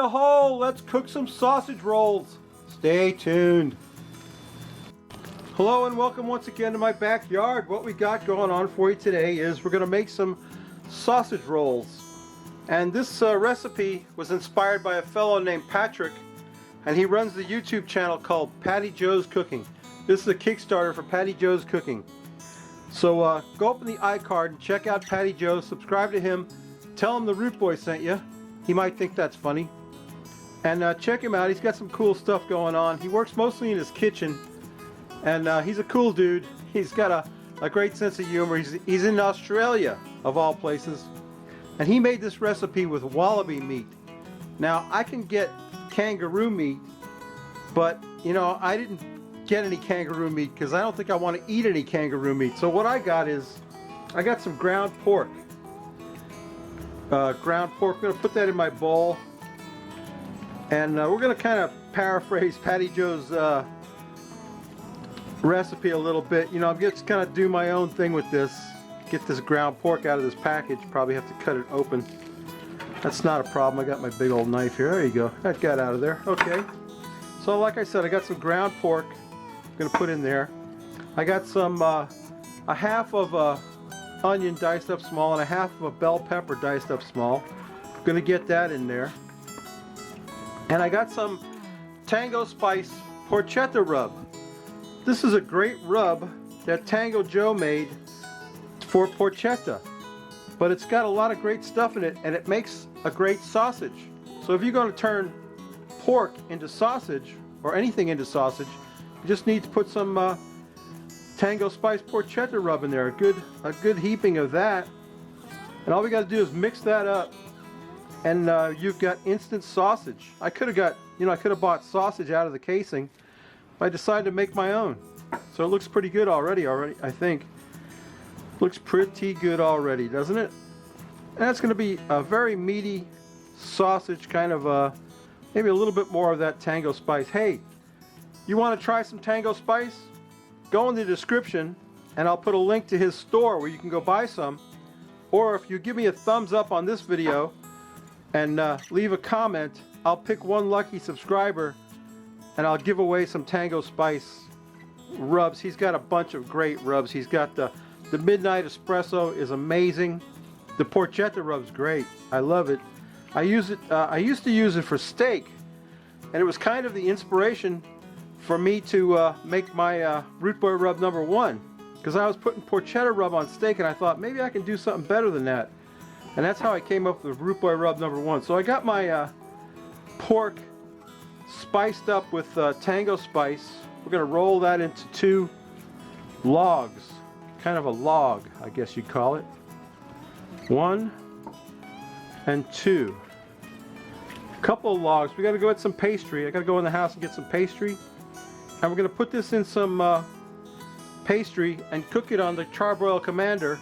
the hole. Let's cook some sausage rolls. Stay tuned. Hello and welcome once again to my backyard. What we got going on for you today is we're going to make some sausage rolls. And this recipe was inspired by a fellow named Patrick, and he runs the YouTube channel called Paddy Joe's Cooking. This is a Kickstarter for Paddy Joe's Cooking. So go open the iCard and check out Paddy Joe, subscribe to him, tell him the Root Boy sent you. He might think that's funny. And check him out, he's got some cool stuff going on. He works mostly in his kitchen, and he's a cool dude. He's got a great sense of humor. He's in Australia, of all places. And he made this recipe with wallaby meat. Now, I can get kangaroo meat, but, you know, I didn't get any kangaroo meat because I don't think I want to eat any kangaroo meat. So what I got is, I got some ground pork. I'm going to put that in my bowl. And we're going to kind of paraphrase Paddy Joe's recipe a little bit. You know, I'm just kind of do my own thing with this. Get this ground pork out of this package. Probably have to cut it open. That's not a problem. I got my big old knife here. There you go. That got out of there. Okay. So like I said, I got some ground pork. I'm going to put in there. I got some, a half of a onion diced up small and a half of a bell pepper diced up small. I'm going to get that in there. And I got some Tango Spice porchetta rub. This is a great rub that Tango Joe made for porchetta. But it's got a lot of great stuff in it, and it makes a great sausage. So if you're going to turn pork into sausage, or anything into sausage, you just need to put some Tango Spice porchetta rub in there, a good heaping of that. And all we got to do is mix that up, and you've got instant sausage. I could have got, you know, I could have bought sausage out of the casing, but I decided to make my own. So it looks pretty good already, I think. Looks pretty good already, doesn't it? And that's going to be a very meaty sausage, kind of maybe a little bit more of that Tango Spice. Hey, you want to try some Tango Spice? Go in the description and I'll put a link to his store where you can go buy some. Or if you give me a thumbs up on this video and leave a comment, I'll pick one lucky subscriber and I'll give away some Tango Spice rubs. He's got a bunch of great rubs. He's got the Midnight Espresso is amazing. The porchetta rub's great. I love it. I use it. I used to use it for steak, and it was kind of the inspiration for me to make my Root Boy rub #1, because I was putting porchetta rub on steak, and I thought maybe I can do something better than that, and that's how I came up with Root Boy rub #1. So I got my pork spiced up with Tango Spice. We're going to roll that into 2 logs. Kind of a log, I guess you'd call it. 1 and 2. A couple of logs. We got to go get some pastry. I got to go in the house and get some pastry. And we're going to put this in some pastry and cook it on the Charbroil Commander.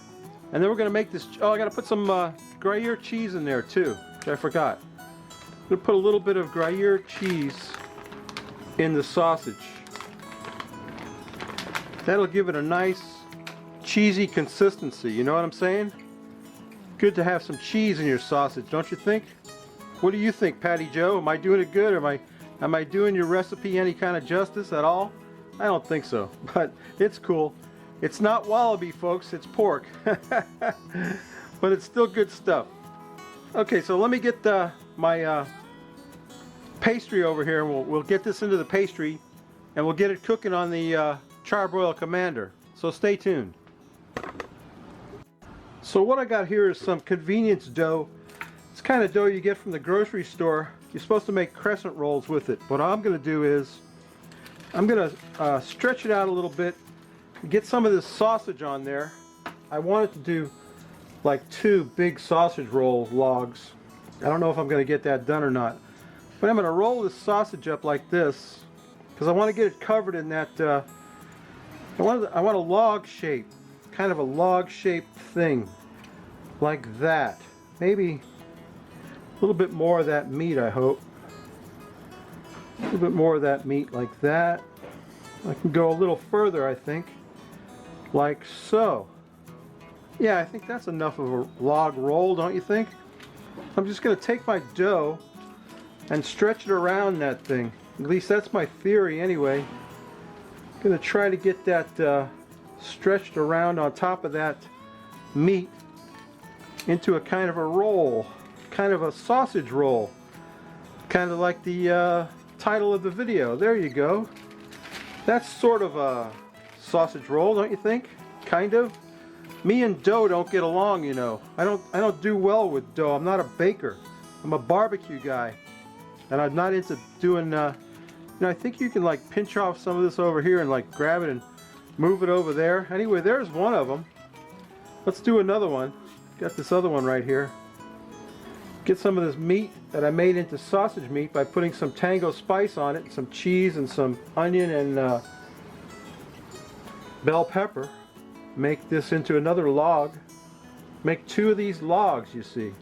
And then we're going to make this. Oh, I got to put some Gruyere cheese in there too, which I forgot. I'm going to put a little bit of Gruyere cheese in the sausage. That'll give it a nice cheesy consistency, you know what I'm saying? Good to have some cheese in your sausage, don't you think? What do you think, Paddy Joe? Am I doing it good, or am I doing your recipe any kind of justice at all? I don't think so, but it's cool. It's not wallaby, folks, it's pork. But it's still good stuff. Okay, so let me get my pastry over here, and we'll get this into the pastry, and we'll get it cooking on the Charbroil Commander. So stay tuned. So what I got here is some convenience dough. It's kind of dough you get from the grocery store. You're supposed to make crescent rolls with it. What I'm going to do is I'm going to stretch it out a little bit, get some of this sausage on there. I wanted to do like 2 big sausage roll logs. I don't know if I'm going to get that done or not. But I'm going to roll this sausage up like this because I want to get it covered in that I want a log shape, kind of a log shaped thing, like that. Maybe a little bit more of that meat, I hope. A little bit more of that meat like that. I can go a little further, I think, like so. Yeah, I think that's enough of a log roll, don't you think? I'm just going to take my dough and stretch it around that thing. At least that's my theory anyway. I'm going to try to get that stretched around on top of that meat into a kind of a roll, kind of a sausage roll, kind of like the title of the video. There you go. That's sort of a sausage roll, don't you think? Kind of. Me and dough don't get along, you know. I don't do well with dough. I'm not a baker. I'm a barbecue guy, and I'm not into doing. You know, I think you can like pinch off some of this over here and like grab it and move it over there. Anyway, there's one of them. Let's do another one. Got this other one right here. Get some of this meat that I made into sausage meat by putting some tango spice on it, some cheese and some onion and bell pepper. Make this into another log. Make 2 of these logs, you see.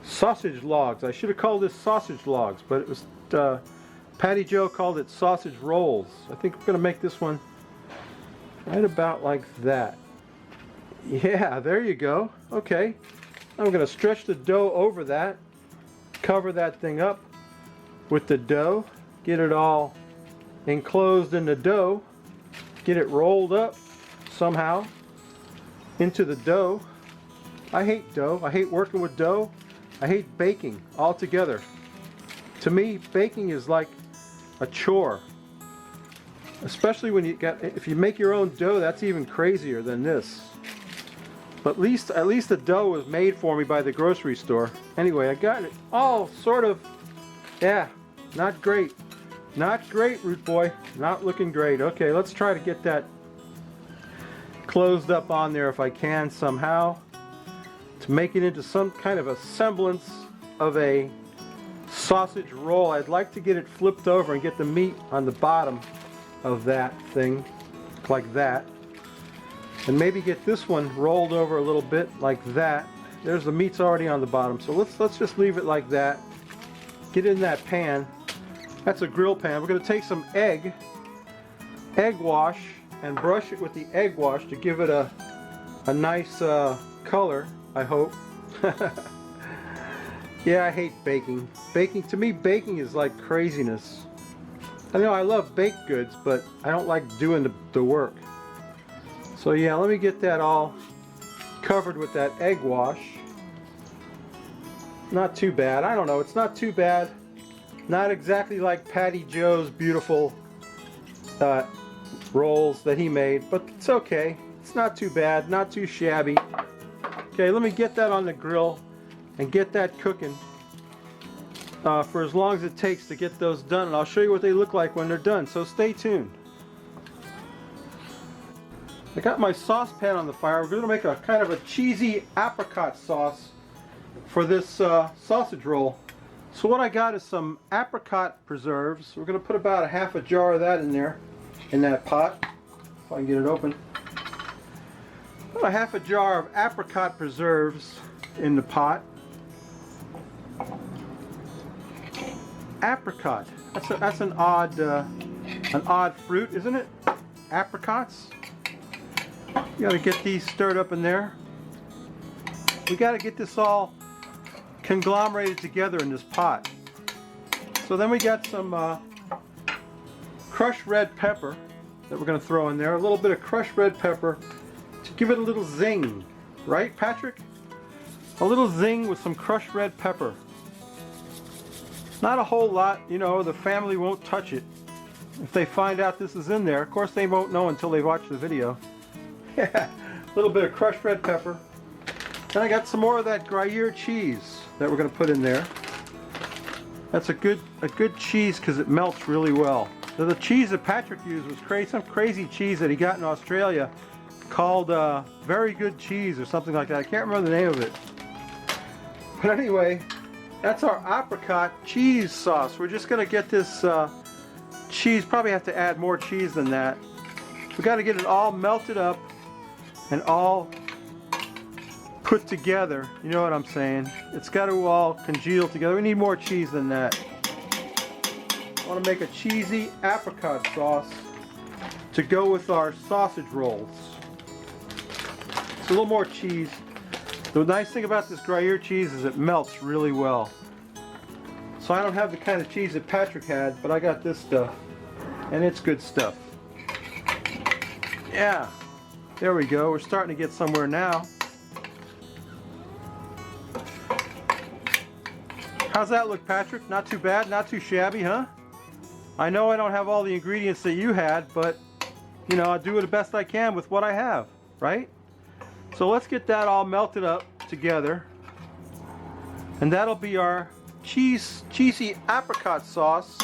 Sausage logs. I should have called this sausage logs, but it was Paddy Joe called it sausage rolls. I think we're going to make this one right about like that. Yeah, there you go. Okay. I'm going to stretch the dough over that. Cover that thing up with the dough. Get it all enclosed in the dough. Get it rolled up somehow into the dough. I hate dough. I hate working with dough. I hate baking altogether. To me, baking is like a chore. Especially when if you make your own dough, that's even crazier than this. But at least the dough was made for me by the grocery store. Anyway, I got it all sort of, yeah, not great. Not great, Root Boy. Not looking great. Okay, let's try to get that closed up on there if I can somehow, to make it into some kind of a semblance of a sausage roll. I'd like to get it flipped over and get the meat on the bottom of that thing, like that. And maybe get this one rolled over a little bit like that. There's the meat's already on the bottom, so let's just leave it like that. Get in that pan. That's a grill pan. We're going to take some egg wash and brush it with the egg wash to give it a nice color, I hope. Yeah, I hate baking. To me, baking is like craziness. I know I love baked goods, but I don't like doing the work. So yeah, let me get that all covered with that egg wash. Not too bad. I don't know, it's not too bad. Not exactly like Paddy Joe's beautiful rolls that he made, but it's okay. It's not too bad, not too shabby. Okay, let me get that on the grill and get that cooking for as long as it takes to get those done, and I'll show you what they look like when they're done, so stay tuned. I got my saucepan on the fire. We're going to make a kind of a cheesy apricot sauce for this sausage roll. So what I got is some apricot preserves. We're going to put about half a jar of that in there, in that pot, if I can get it open. About half a jar of apricot preserves in the pot. Apricot. That's an odd fruit, isn't it? Apricots. You got to get these stirred up in there. We got to get this all conglomerated together in this pot. So then we got some crushed red pepper that we're going to throw in there. A little bit of crushed red pepper to give it a little zing. Right, Patrick? A little zing with some crushed red pepper. Not a whole lot, you know, the family won't touch it. If they find out this is in there, of course they won't know until they watch the video. Yeah, a little bit of crushed red pepper. Then I got some more of that Gruyere cheese that we're going to put in there. That's a good cheese because it melts really well. So the cheese that Patrick used was some crazy cheese that he got in Australia called Very Good Cheese or something like that. I can't remember the name of it. But anyway, that's our apricot cheese sauce. We're just going to get this cheese, probably have to add more cheese than that. We got to get it all melted up and all put together. You know what I'm saying? It's got to all congeal together. We need more cheese than that. I want to make a cheesy apricot sauce to go with our sausage rolls. It's a little more cheese. The nice thing about this Gruyere cheese is it melts really well. So I don't have the kind of cheese that Patrick had, but I got this stuff. And it's good stuff. Yeah, there we go. We're starting to get somewhere now. How's that look, Patrick? Not too bad, not too shabby, huh? I know I don't have all the ingredients that you had, but you know, I do the best I can with what I have, right? So let's get that all melted up together. And that'll be our cheesy apricot sauce.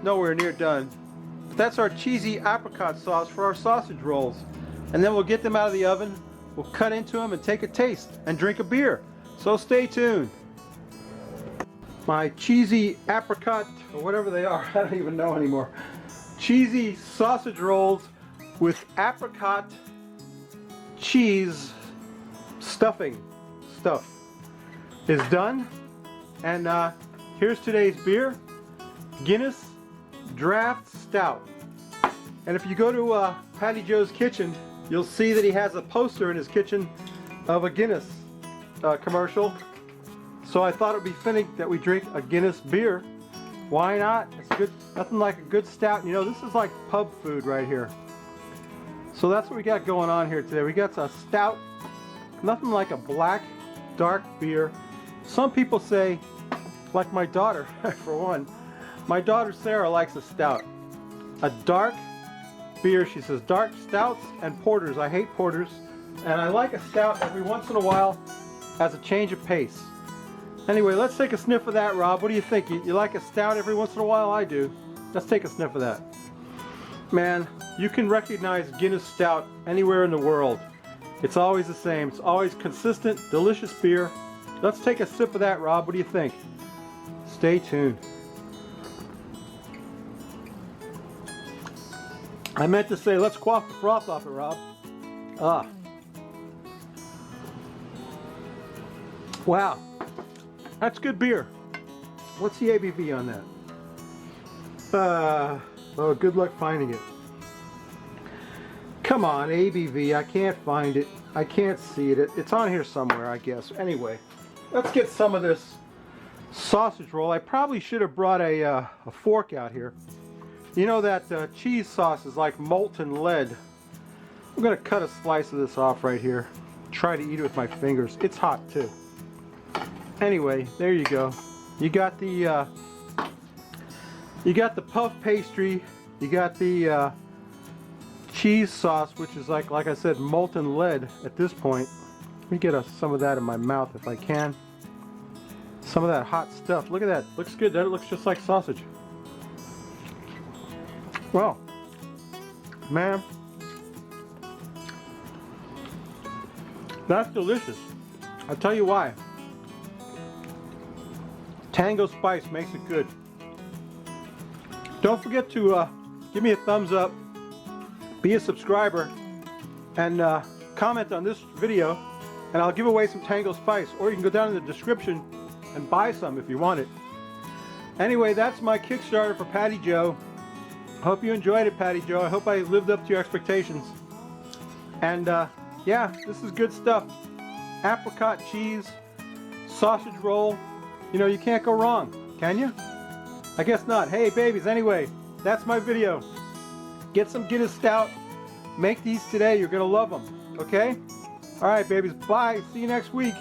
Nowhere near done. But that's our cheesy apricot sauce for our sausage rolls. And then we'll get them out of the oven, we'll cut into them and take a taste and drink a beer. So stay tuned. My cheesy apricot, or whatever they are, I don't even know anymore. Cheesy sausage rolls with apricot cheese stuff is done. And here's today's beer, Guinness Draft Stout. And if you go to Paddy Joe's kitchen, you'll see that he has a poster in his kitchen of a Guinness commercial. So I thought it would be fitting that we drink a Guinness beer. Why not? It's good. Nothing like a good stout. You know, this is like pub food right here. So that's what we got going on here today. We got a stout. Nothing like a black, dark beer. Some people say, like my daughter, for one. My daughter Sarah likes a stout. A dark beer, she says, dark stouts and porters. I hate porters. And I like a stout every once in a while as a change of pace. Anyway, let's take a sniff of that, Rob. What do you think? You like a stout every once in a while? I do. Let's take a sniff of that. Man, you can recognize Guinness Stout anywhere in the world. It's always the same. It's always consistent, delicious beer. Let's take a sip of that, Rob. What do you think? Stay tuned. I meant to say, let's quaff the froth off it, Rob. Ah. Wow. That's good beer. What's the ABV on that? Oh, good luck finding it. Come on, ABV. I can't find it. I can't see it. It's on here somewhere, I guess. Anyway, let's get some of this sausage roll. I probably should have brought a fork out here. You know that cheese sauce is like molten lead. I'm going to cut a slice of this off right here. Try to eat it with my fingers. It's hot too. Anyway, there you go. You got the puff pastry. You got the cheese sauce, which is like I said, molten lead at this point. Let me get some of that in my mouth if I can. Some of that hot stuff. Look at that. Looks good. That looks just like sausage. Well, man, that's delicious. I'll tell you why. Tango spice makes it good. Don't forget to give me a thumbs up, be a subscriber, and comment on this video, and I'll give away some Tango spice. Or you can go down in the description and buy some if you want it. Anyway, that's my Kickstarter for Paddy Joe. Hope you enjoyed it, Paddy Joe. I hope I lived up to your expectations. And yeah, this is good stuff. Apricot cheese, sausage roll. You know, you can't go wrong, can you? I guess not. Hey, babies, anyway, that's my video. Get some Guinness Stout. Make these today. You're going to love them, okay? All right, babies, bye. See you next week.